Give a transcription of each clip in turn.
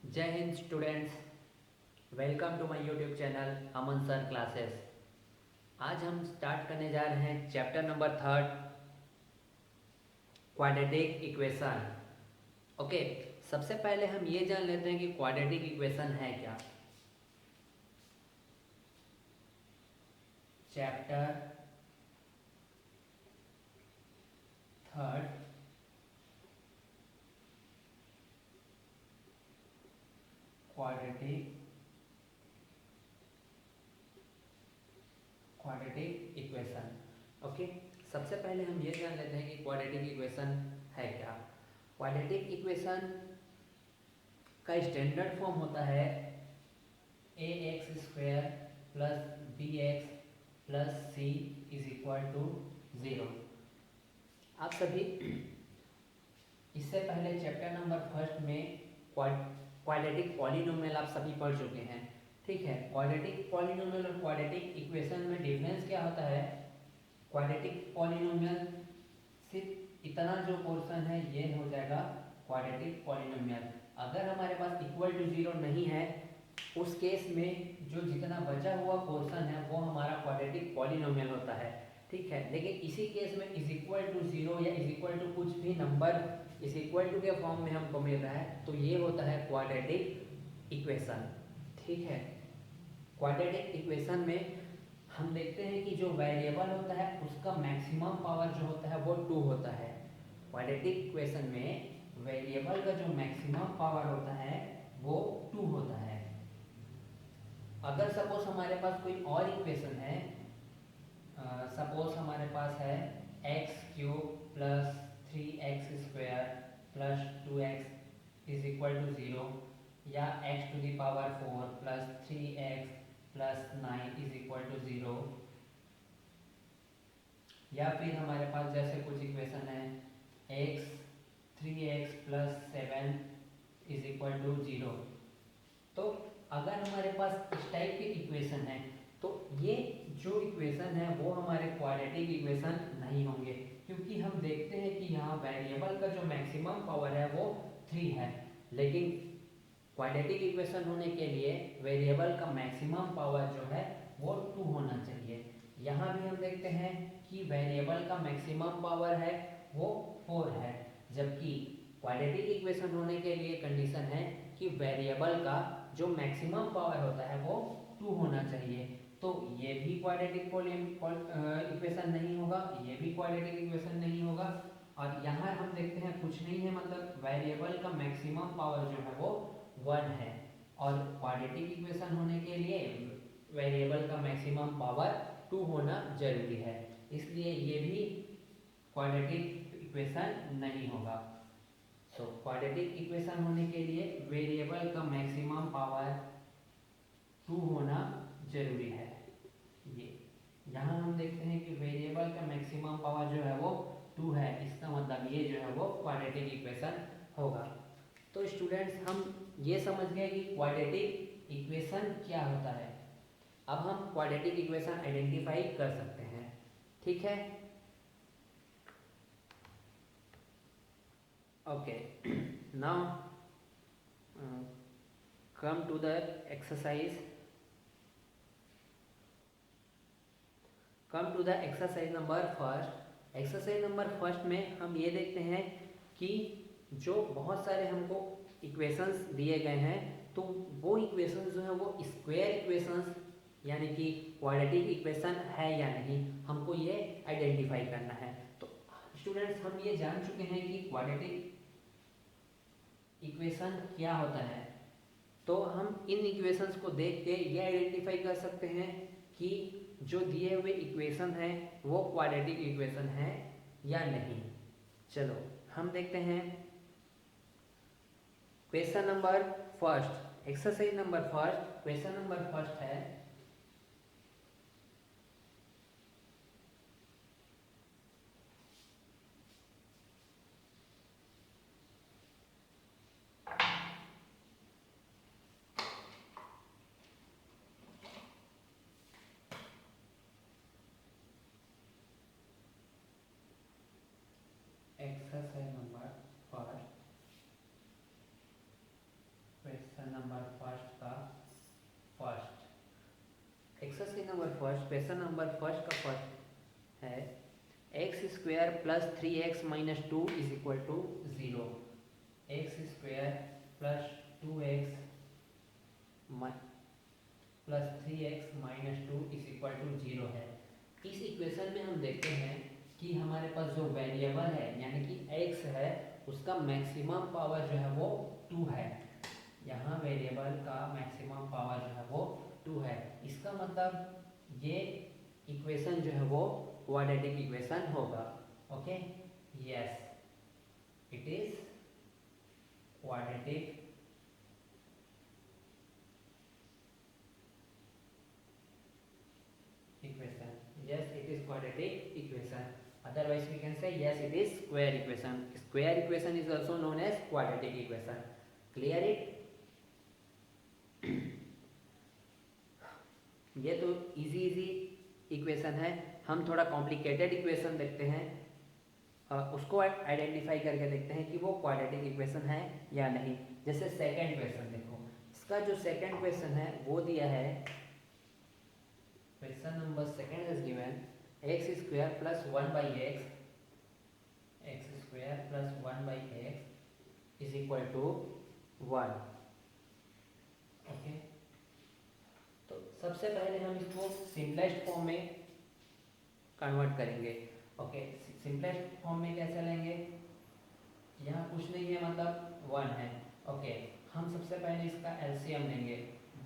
जय Hind students. Welcome to my YouTube channel Aman sir classes. आज हम स्टार्ट करने जा रहे हैं chapter number 3 quadratic equation. Okay, सबसे पहले हम ये जान लेते हैं कि क्वाड्रेटिक इक्वेशन है क्या। Chapter 3 quadratic equation. ओके, सबसे पहले हम ये जान लेते हैं कि क्वाड्रेटिक इक्वेशन है क्या। क्वाड्रेटिक इक्वेशन का स्टैंडर्ड फॉर्म होता है ax² plus bx plus c is equal to 0। आप सभी इससे पहले चैप्टर नंबर 1 में क्वाड्रेटिक पॉलीनोमियल आप सभी पढ़ चुके हैं। ठीक है, क्वाड्रेटिक पॉलीनोमियल और क्वाड्रेटिक इक्वेशन में डिफरेंस क्या होता है। क्वाड्रेटिक पॉलीनोमियल सिर्फ इतना जो पोर्शन है ये हो जाएगा क्वाड्रेटिक पॉलीनोमियल। अगर हमारे पास इक्वल टू 0 नहीं है उस केस में जो जितना बचा हुआ पोर्शन है वो हमारा क्वाड्रेटिक पॉलीनोमियल होता है। ठीक है, लेकिन इसी केस में इज इक्वल टू 0 या इज इक्वल टू कुछ भी नंबर इज इक्वल टू के फॉर्म में हमको मिल रहा है तो ये होता है क्वाड्रेटिक इक्वेशन। ठीक है, क्वाड्रेटिक इक्वेशन में हम देखते हैं कि जो वेरिएबल होता है उसका मैक्सिमम पावर जो होता है वो 2 होता है। क्वाड्रेटिक इक्वेशन में वेरिएबल का जो मैक्सिमम पावर होता है वो 2 होता है। अगर सपोज हमारे पास कोई और इक्वेशन है, सपोज हमारे पास है x³ plus 3x² plus 2x is equal to 0 या x⁴ plus 3x plus 9 is equal to 0, या फिर हमारे पास जैसे कुछ इक्वेशन है x 3x plus 7 is equal to 0। तो अगर हमारे पास इस टाइप की इक्वेशन है तो ये जो इक्वेशन है वो हमारे क्वाड्रेटिक इक्वेशन नहीं होंगे, क्योंकि हम देखते हैं कि यहाँ वेरिएबल का जो मैक्सिमम पावर है वो 3 है, लेकिन क्वाड्रेटिक इक्वेशन होने के लिए वेरिएबल का मैक्सिमम पावर जो है वो 2 होना चाहिए। यहाँ भी हम देखते हैं कि वेरिएबल का मैक्सिमम पावर है वो 4 है, जबकि क्वाड्रेटिक इक्वेशन होने के लिए कंडीशन है कि वेरिएबल का जो मैक्सिमम पावर होता है वो 2 होना चाहिए। तो ये भी क्वाड्रेटिक इक्वेशन नहीं होगा, ये भी क्वाड्रेटिक इक्वेशन नहीं होगा। और यहाँ हम देखते हैं कुछ नहीं है, मतलब वेरिएबल का मैक्सिमम पावर जो है वो 1 है, और क्वाड्रेटिक इक्वेशन होने के लिए वेरिएबल का मैक्सिमम पावर 2 होना जरूरी है, इसलिए ये भी क्वाड्रेटिक इक्वेशन नहीं होगा। तो क्वाड्रेटिक इक्वेशन होने के लिए वेरिएबल का मैक्सिमम पावर 2 होना जरूरी है। ये यहाँ हम देखते हैं कि वेरिएबल का मैक्सिमम पावर जो है वो 2 है, इसका मतलब ये जो है वो क्वाड्रेटिक इक्वेशन होगा। तो स्टूडेंट्स हम ये समझ गए कि क्वाड्रेटिक इक्वेशन क्या होता है। अब हम क्वाड्रेटिक इक्वेशन आइडेंटिफाई कर सकते हैं। ठीक है, okay, now come to the exercise. Come to the exercise number 1। Exercise number 1 में हम ये देखते हैं कि जो बहुत सारे हमको इक्वेशंस दिए गए हैं तो वो इक्वेशंस जो है वो स्क्वायर इक्वेशंस यानी कि क्वाड्रेटिक इक्वेशन है या नहीं, हमको ये आइडेंटिफाई करना है। तो स्टूडेंट्स हम ये जान चुके हैं कि क्वाड्रेटिक इक्वेशन क्या होता है, तो हम इन इक्वेशंस को देख के ये आइडेंटिफाई कर सकते हैं कि जो दिए हुए इक्वेशन है वो क्वाड्रेटिक इक्वेशन है या नहीं। चलो हम देखते हैं question number 1, exercise number 1। Question number 1 है exercise number 1, question question number first का first exercise number first question number first का फर्स्ट है x square plus 3x minus 2 is equal to 0। X square plus 2x plus 3x minus 2 is equal to 0 है। इस equation में हम देखते हैं कि हमारे पास जो वेरिएबल है यानी कि x है उसका मैक्सिमम पावर जो है वो 2 है। यहाँ वेरिएबल का मैक्सिमम पावर जो है वो 2 है। इसका मतलब ये इक्वेशन जो है वो क्वाड्रेटिक इक्वेशन होगा। Okay, yes, it is quadratic equation. Yes, it is quadratic equation. Otherwise we can say yes, it is square equation. Square equation is also known as quadratic equation. Clear it? ये तो easy equation है। हम थोड़ा complicated equation देखते हैं, उसको identify करके देखते हैं कि वो क्वाड्रेटिक इक्वेशन है या नहीं। जैसे सेकंड क्वेश्चन देखो, इसका जो सेकंड क्वेश्चन है वो दिया है question number second is given x square plus 1 by x square plus 1 by x is equal to 1। Okay, तो सबसे पहले हम इसको सिंपलेस्ट फॉर्म में कन्वर्ट करेंगे। ओके, सिंपलेस्ट फॉर्म में कैसे लेंगे, यहाँ कुछ नहीं है मतलब 1 है। ओके, हम सबसे पहले इसका एलसीएम लेंगे।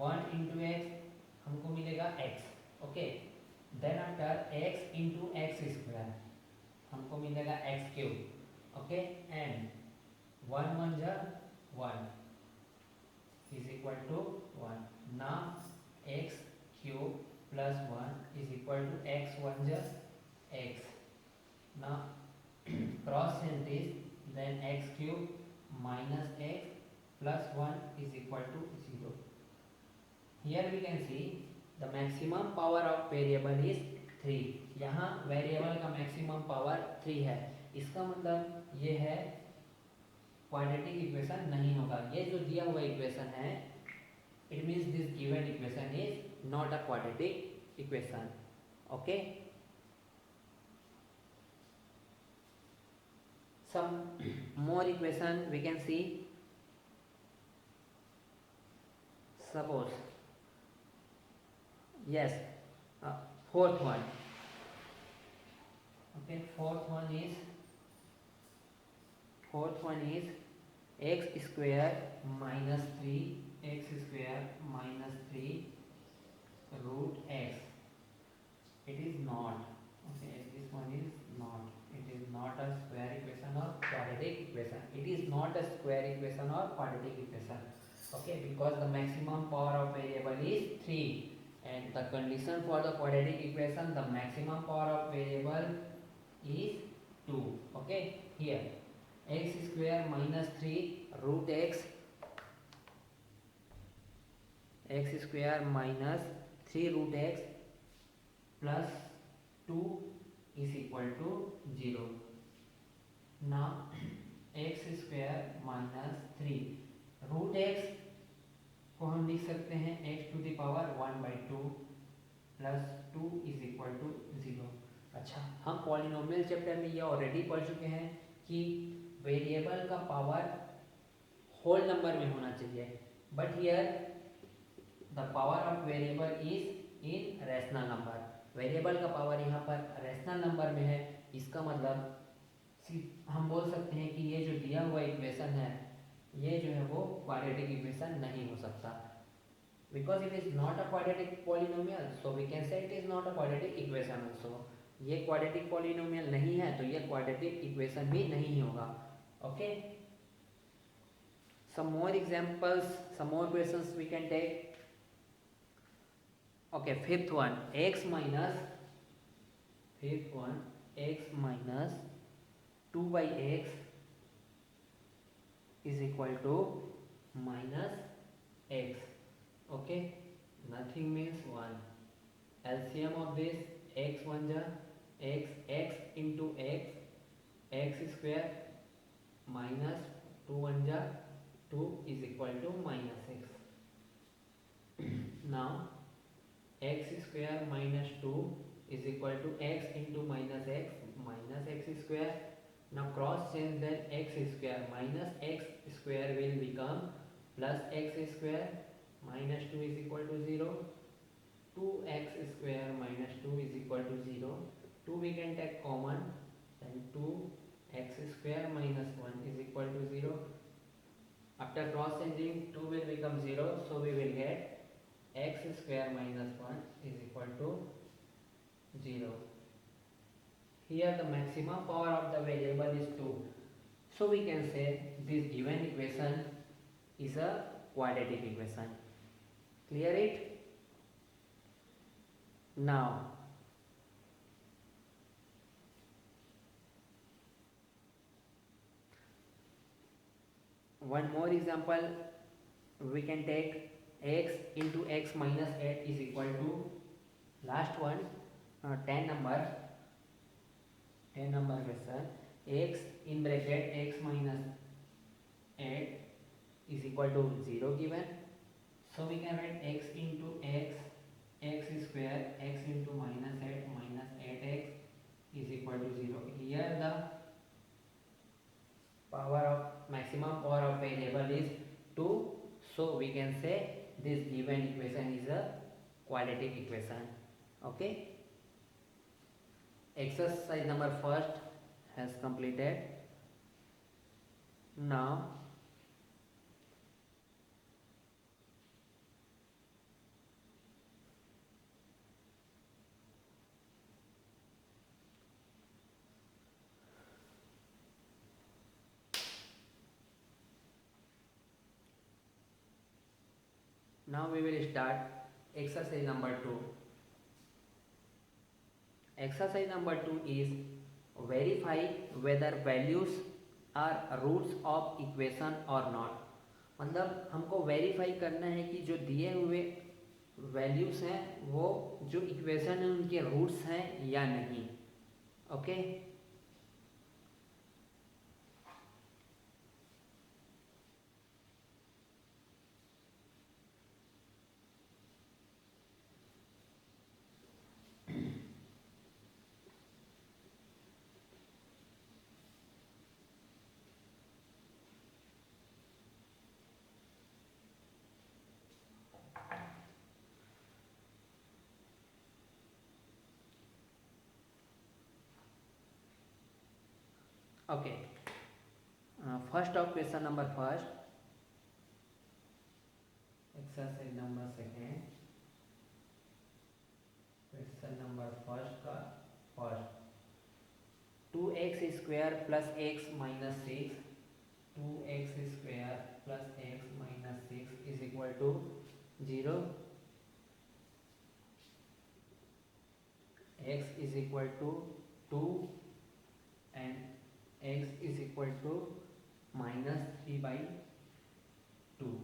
1 इंटू एक्स हमको मिलेगा x। Okay, then after x into x square हमको मिलेगा एक्स क्यूब। ओके, एंड 1 1 जा 1 is equal to 1। Now x cube plus 1 is equal to x 1 जा x. Now cross change this, then x cube minus x plus 1 is equal to 0। Here we can see the maximum power of variable is 3। यहाँ variable का maximum power 3 है। इसका मतलब ये है quadratic equation नहीं होगा। ये जो दिया हुआ इक्वेशन है, it means this given equation is not a quadratic equation. Okay, some more equation we can see। Suppose yes, fourth one। okay, fourth one is x square minus 3 x square minus 3 root x। it is not, okay, this one is not, it is not a square equation or quadratic equation। it is not a square equation or quadratic equation। okay, because the maximum power of variable is 3 and the condition for the quadratic equation, the maximum power of variable is 2। okay, here x square minus 3 root x square minus 3 root x plus 2 is equal to 0। now x square minus 3 root x को हम लिख सकते हैं x to the power 1/2 plus 2 is equal to 0। अच्छा, हम polynomial chapter में ये already पढ़ चुके हैं कि वेरिएबल का पावर होल नंबर में होना चाहिए, but here the power of variable is in rational number. Variable का पावर यहाँ पर रैशनल नंबर में है। इसका मतलब हम बोल सकते हैं कि ये जो दिया हुआ इक्वेशन है ये जो है वो क्वाड्रेटिक इक्वेशन नहीं हो सकता, because it is not a quadratic polynomial, so we can say it is not a quadratic equation also. ये क्वाड्रेटिक पॉलिनोमियल नहीं है तो ये क्वाड्रेटिक इक्वेशन भी नहीं होगा। Okay, some more examples, some more questions we can take. Okay, fifth one x minus 2/x is equal to minus x। okay, nothing means 1। LCM of this x 1 ja x into x square minus 2 1 ja 2 is equal to minus x। Now x square minus 2 is equal to x into minus x square. Now cross change that x square minus x square will become plus x square, minus 2 is equal to 0. 2x square minus 2 is equal to 0. 2 we can take common, then 2x square minus 1 is equal to 0. After cross changing 2 will become 0, so we will get x square minus 1 is equal to 0. Here the maximum power of the variable is 2. So we can say this given equation is a quadratic equation. Clear it? Now one more example, we can take x into x minus 8 is equal to last one, 10 number question. X in bracket x minus 8 is equal to 0 given, so we can write x into x square, x into minus 8 minus 8x is equal to 0. Here the maximum power of variable is 2, so we can say this given equation is a quadratic equation. Okay, exercise number first has completed. Now we will start exercise number 2. Exercise number 2 is verify whether values are roots of equation or not. मतलब हमको verify करना है कि जो दिए हुए values हैं वो जो इक्वेशन है उनके रूट्स हैं या नहीं. Okay, okay. First of question number first, exercise number second, question number first का first, 2x square plus x minus 6, 2x square plus x minus 6 is equal to 0. x is equal to 2 and x is equal to minus 3 by 2.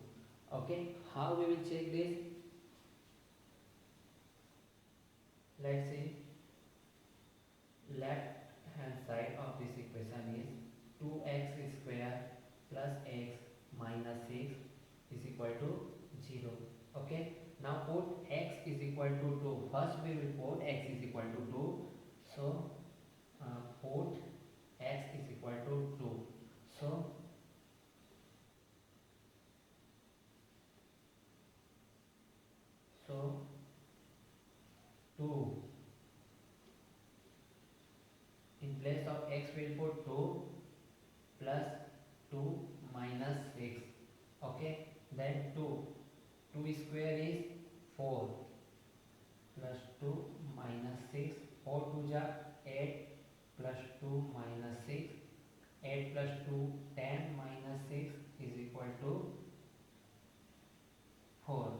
Okay, how we will check this? Let's see, left hand side of this equation is 2x square plus x minus 6 is equal to 0. Okay, now put x is equal to 2. First we will put x is equal to 2. So put x is equal to 2. So 2, in place of x we'll put 2 plus 2 minus 6. Okay, then 2 square is 4 plus 2 minus 6, 4 2 ja 8 plus 2 minus 6, 8 plus 2 10 minus 6 is equal to 4.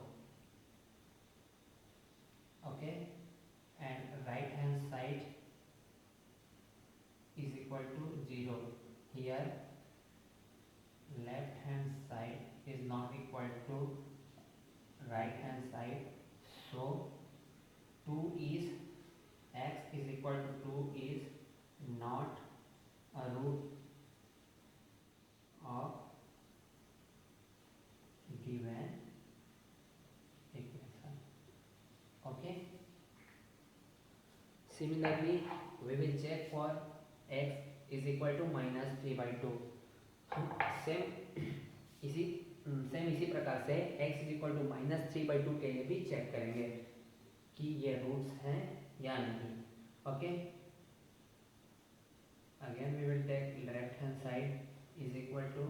Okay, and right hand side is equal to 0. Here left hand side is not equal to right hand side, so 2 is x is equal to 2 is not a root of given equation. Similarly, we will check for x is equal to -3/2. हम same इसी प्रकार से x is equal to -3/2 के लिए भी check करेंगे कि ये रूट्स हैं या नहीं. Okay, again we will take left hand side is equal to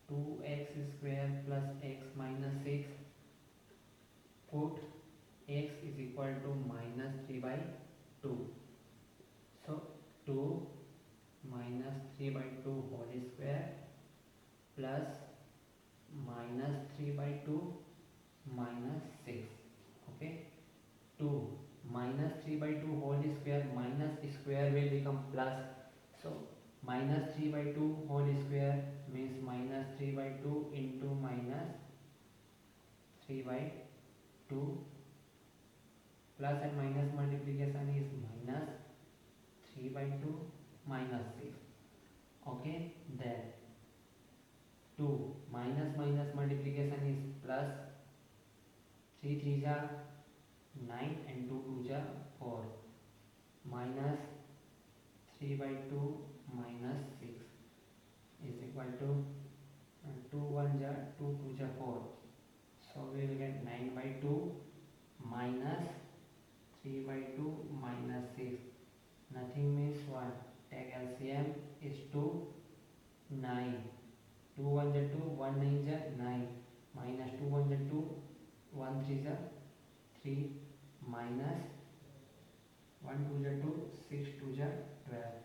2x² plus x minus 6. Put x is equal to -3/2. So 2 minus 3/2 whole square plus -3/2 minus 6. Okay, 2 minus 3/2 whole square, minus square will become plus. So -3/2 whole square means -3/2 into -3/2, plus and minus multiplication is -3/2 minus 6. Okay, then 2 minus multiplication is plus, 3 3 जा 9 and 2 2 जा 4, minus 3/2 minus 6 is equal to 2 1 जा 2 2 जा 4. So we will get 9/2 minus 3/2 minus 6. Nothing means 1. Take LCM is 2 9. 2 1 जा 2, 1 9 जा 9, minus 2 1 जा 2, 1 3 जा 3, minus 1 2 जा 2, 6 2 जा 12.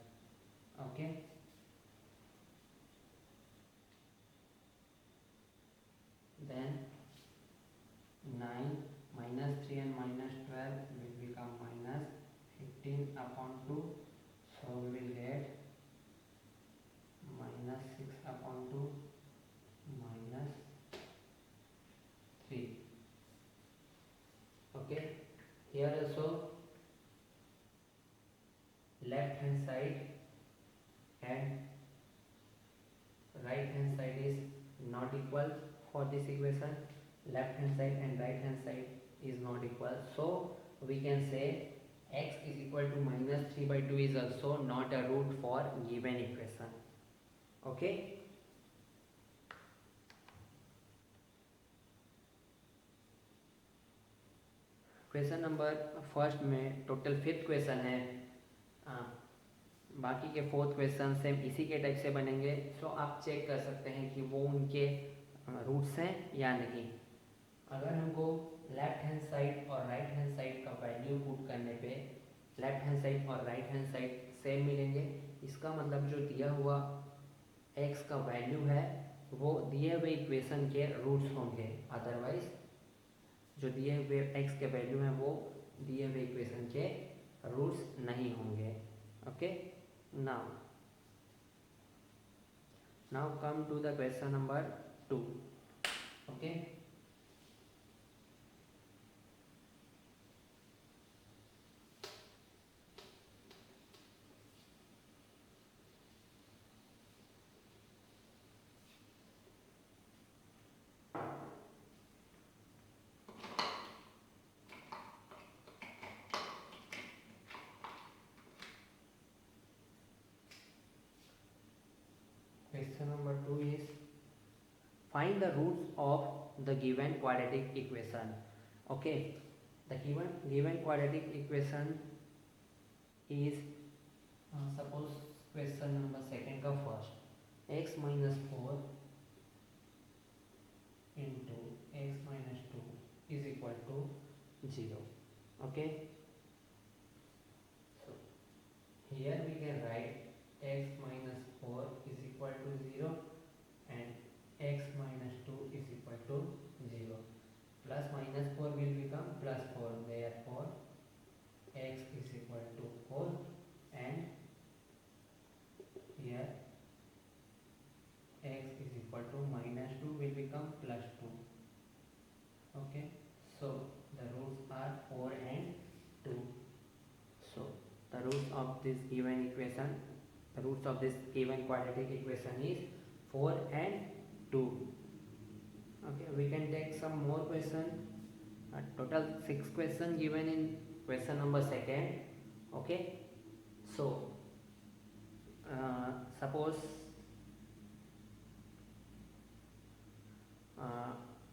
Okay, then 9 minus 3 and minus 12 will become minus 15 upon 2. So we will get minus 6 upon 2 minus 3. Okay, here also left hand side and right hand side is not equal for this equation. Left hand side and right hand side is not equal, so we can say x is equal to -3/2 is also not a root for given equation. Okay, question number first में total 5th question है. बाकी के 4th question same इसी के type से बनेंगे. सो आप check कर सकते हैं कि वो उनके रूट्स हैं या नहीं. अगर हमको लेफ्ट हैंड साइड और राइट हैंड साइड का वैल्यू पुट करने पे लेफ्ट हैंड साइड और राइट हैंड साइड सेम मिलेंगे, इसका मतलब जो दिया हुआ x का वैल्यू है वो दिए हुए इक्वेशन के रूट्स होंगे. अदरवाइज जो दिए हुए x के वैल्यू हैं वो दिए हुए इक्वेशन के रूट्स नहीं होंगे. Okay, now come to the question number 2. Okay, question number 2 is find the roots of the given quadratic equation. Okay, the given quadratic equation is suppose question number second का first x minus 4 into x minus 2 is equal to 0. Okay, so here we can write x minus 4 is equal to 0 and x minus 2 is equal to 0. Plus minus 4 will become plus 4. Therefore x is equal to 4 and here x is equal to minus 2 will become plus 2. Okay, so the roots are 4 and 2. So the roots of this given equation, the roots of this given quadratic equation is 4 and 2. Okay, we can take some more question. Total 6 question given in question number second. Okay, so suppose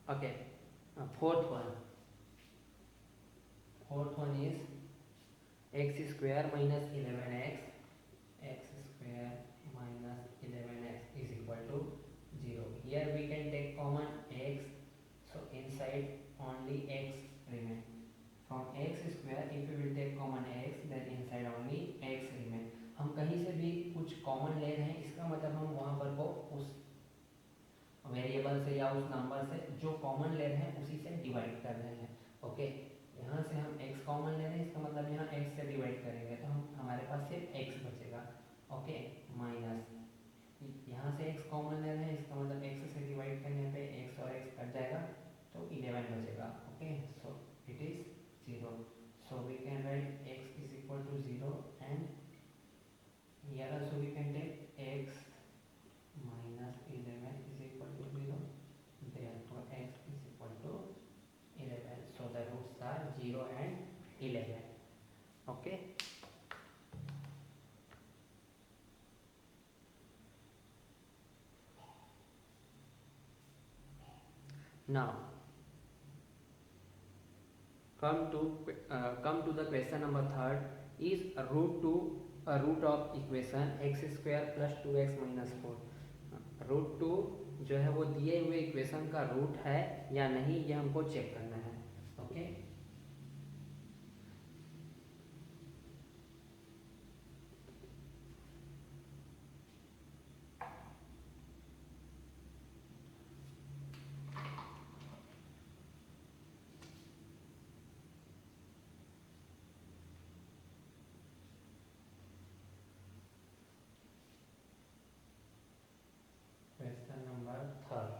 okay, fourth one is x square minus 11x square minus 11x is equal to 0. Here we can take common x, so inside only x remain. From x square if we will take common x, then inside only x remain. हम कहीं से भी कुछ common ले रहे हैं, इसका मतलब हम वहाँ पर को उस वेरिएबल से या उस नंबर से जो कॉमन ले रहे हैं उसी से डिवाइड कर रहे हैं. ओके, यहाँ से हम x कॉमन ले रहे हैं, इसका मतलब यहाँ x से डिवाइड करेंगे तो हम हमारे पास सिर्फ x बचेगा. ओके, माइनस यहाँ से x कॉमन ले रहे हैं, इसका मतलब x से डिवाइड करने पे x और x कट जाएगा तो 11 बचेगा. Okay, so it is 0. So we can write x is equal to 0 and here also we can take x minus 11 is equal to 0. Therefore x is equal to 11. So the roots are 0 and 11. Okay. Now come to the question number third. Is a root of equation x square plus 2x minus 4. Root two जो है वो दिए हुए equation का root है या नहीं, ये हमको चेक करना है. Okay, question number third.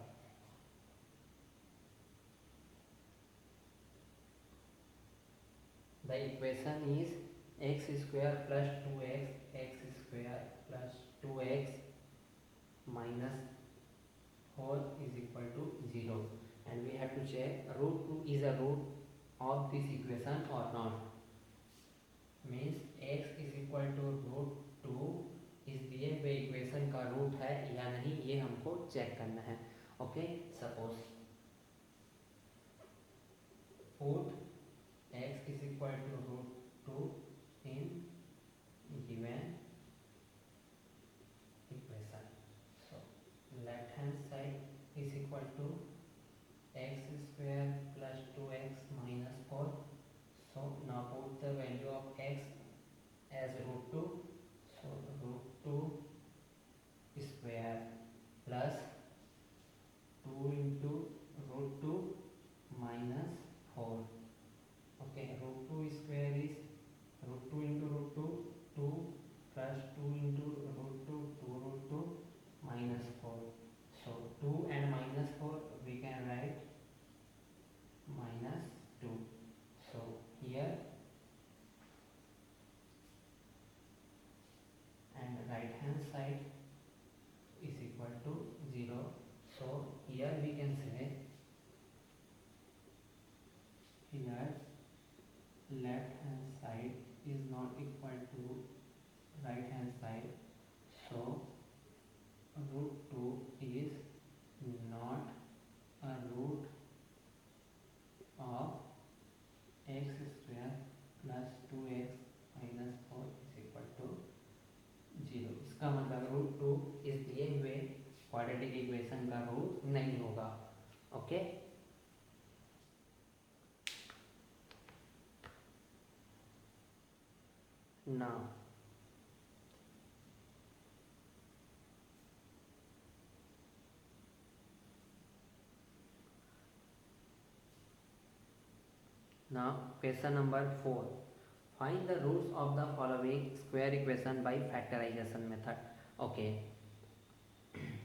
The equation is x square plus 2x square plus 2x minus 4 is equal to 0, and we have to check root 2 is a root of this equation or not. Means x is equal to root 2 इस दिए हुए equation का root है या नहीं, ये हमको check करना है. Okay, suppose put x is equal to root 2 in given equation. So left hand side is equal to x square plus 2x minus 4. So now put the value of x as root 2. So root 2 square plus 2 into root 2 minus 4. Okay, root 2 square is root 2 into root 2, 2 plus 2 into root 2, 2 root 2 minus 4. So 2 and minus 4 we can write minus 2. So here and right hand side is equal to 0. So here we can say here left hand side is not equal to right hand side, so root 2 is not a root of x square plus 2x minus 4 is equal to 0. इसका मतलब root 2 इस दिए हुए quadratic equation का root नहीं होगा. Okay, now question number 4. Find the roots of the following square equation by factorization method. Okay,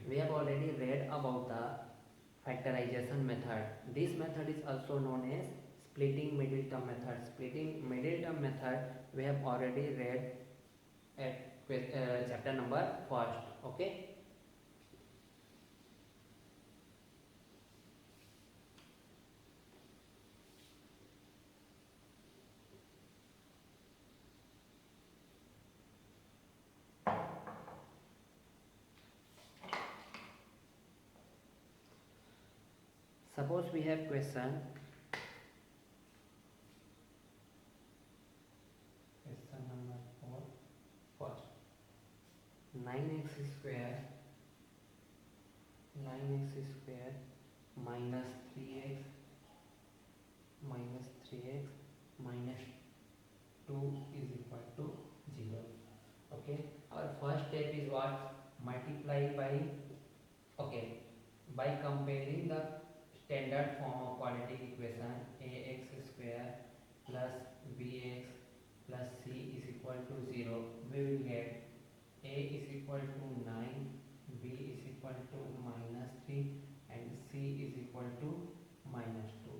we have already read about the factorization method. This method is also known as splitting middle term method. Splitting middle term method we have already read at chapter number 1. Okay, suppose we have question number 4. First, 9x square minus 3x minus 2 is equal to 0. Okay, our first step is what? Multiply by, okay, by comparing the standard form of quadratic equation ax square plus bx plus c is equal to 0, we will get a is equal to 9, b is equal to minus 3 and c is equal to minus 2.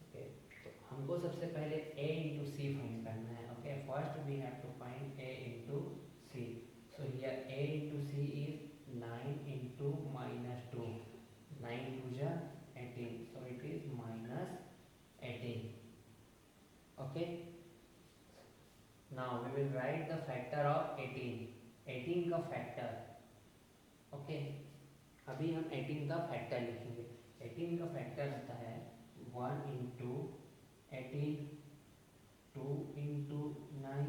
Okay, तो हमको सबसे पहले a into c find करना है. Okay, first we have to find a into c. So here a into c is 9 into minus 2. 9 to the 18, so it is minus 18. Okay, now we will write the factor of 18. 18 का factor. Okay, अभी हम 18 का factor लिखेंगे. 18 का factor होता है 1 into 18, 2 into 9,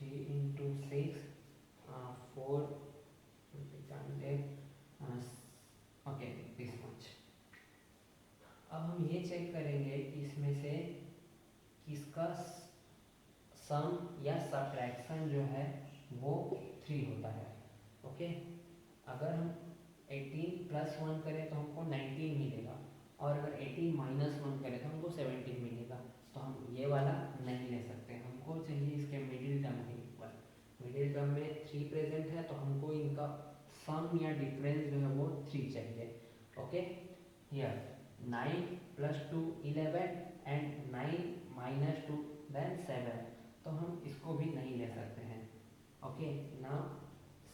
3 into 6, 4, okay, this much. अब हम ये चेक करेंगे कि इसमें से किसका सम या सब्ट्रैक्शन जो है वो 3 होता है. ओके, अगर हम 18 प्लस 1 करें तो हमको 19 मिलेगा, और अगर 18 माइनस 1 करें तो हमको 17 मिलेगा. तो हम ये वाला नहीं ले सकते, हमको चाहिए इसके मिडिल टर्म के इक्वल. मिडिल टर्म में 3 प्रेजेंट है, तो हमको इनका सम या डिफरेंस जो है वो 3 चाहिए. Okay, here 9 plus 2 11 and 9 minus 2 then 7, तो हम इसको भी नहीं ले सकते हैं. ओके, नाउ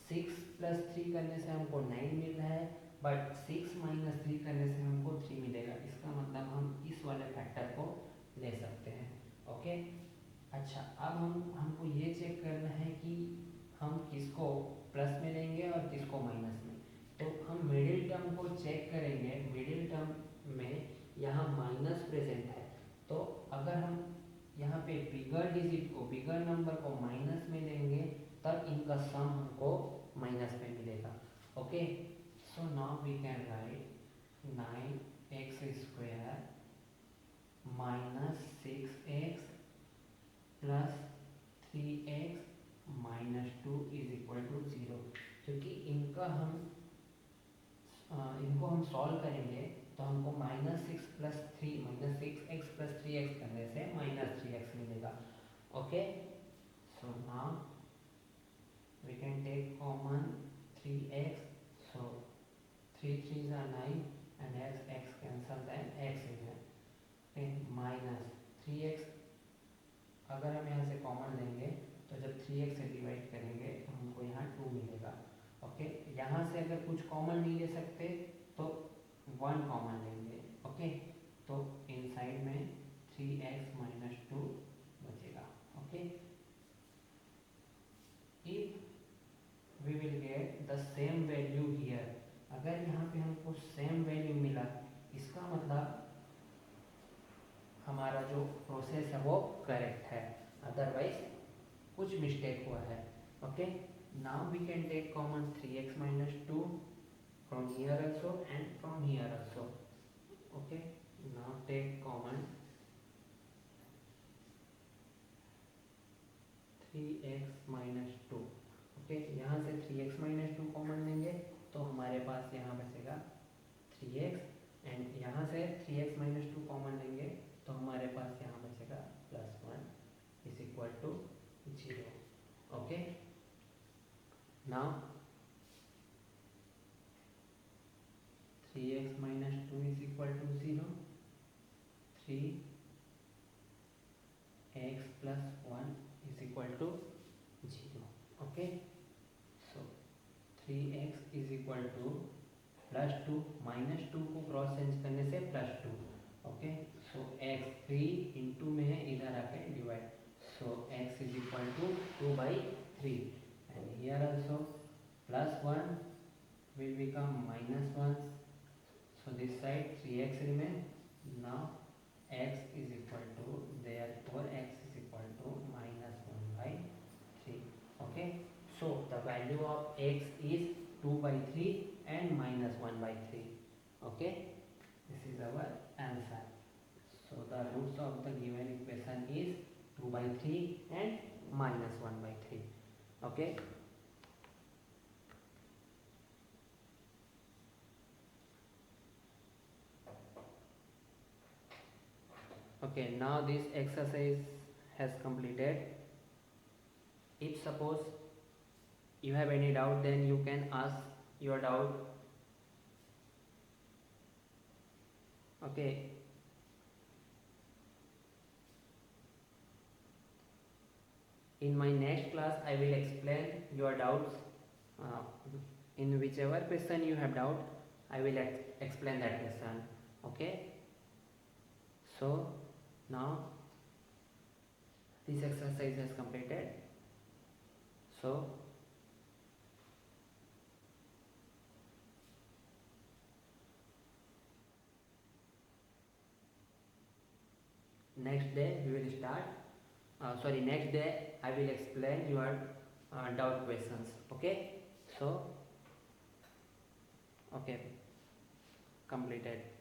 6 प्लस 3 करने से हमको 9 मिल रहा है, बट 6 माइनस 3 करने से हमको 3 मिलेगा. इसका मतलब हम इस वाले फैक्टर को ले सकते हैं. ओके, अच्छा, अब हमको ये चेक करना है कि हम किसको प्लस में लेंगे और किसको माइनस में. तो हम मिडिल टर्म को चेक करेंगे. मिडिल टर्म में यहाँ माइनस प्रेजेंट है, तो अगर हम यहाँ पे बिगर डिजिट को, बिगर नंबर को माइनस में लेंगे तब इनका सम हमको माइनस में मिलेगा. Okay, so now we can write 9x square minus 6x plus 3x minus 2 is equal to 0. क्योंकि इनको हम सॉल्व करेंगे तो हमको minus 6 plus 3 minus 6x plus 3x करने से माइनस 3x मिलेगा. Okay, so now we can take common 3x, so 3 3s are 9 and x cancel, then x is there. Okay, minus 3x अगर हम यहाँ से कॉमन लेंगे तो जब 3x से डिवाइड करेंगे तो हमको यहाँ 2 मिलेगा. ओके, यहाँ से अगर कुछ कॉमन नहीं ले सकते तो 1 कॉमन लेंगे. ओके, तो इनसाइड में 3x माइनस 2 बचेगा. Okay, if we will get the same value here, अगर यहाँ पे हमको सेम वैल्यू मिला, इसका मतलब हमारा जो प्रोसेस है वो करेक्ट है, अदरवाइज कुछ मिस्टेक हुआ है. Okay, now we can take common 3x minus 2 from here also and from here also. Okay, now take common 3x minus 2. Okay, यहाँ से 3x माइनस 2 कॉमन लेंगे तो हमारे पास यहाँ बचेगा 3x, एंड यहाँ से 3x माइनस 2 कॉमन लेंगे तो हमारे पास यहाँ बचेगा plus 1 is equal to 0. Okay, now 3x minus 2 is equal to 0, 3x plus 1 is equal to 0. Okay, so 3x is equal to plus 2, minus 2 को क्रॉस चेंज करने से plus 2. Okay, so x 3 into में है, इधर आके divide, so x is equal to 2/3 and here also plus 1 will become minus 1, So this side 3x remain. Now x is equal to, therefore x is equal to minus 1 by 3. Okay, so the value of x is 2 by 3 and minus 1 by 3. Okay, this is our answer. So the roots of the given equation is 2 by 3 and minus 1 by 3. Okay, okay, now this exercise has completed. If suppose you have any doubt, then you can ask your doubt. Okay, in my next class I will explain your doubts. uh, in whichever question you have doubt, I will explain that question. Okay, so now this exercise is completed. So next day we will start, next day I will explain your doubt questions. Okay, so okay, completed.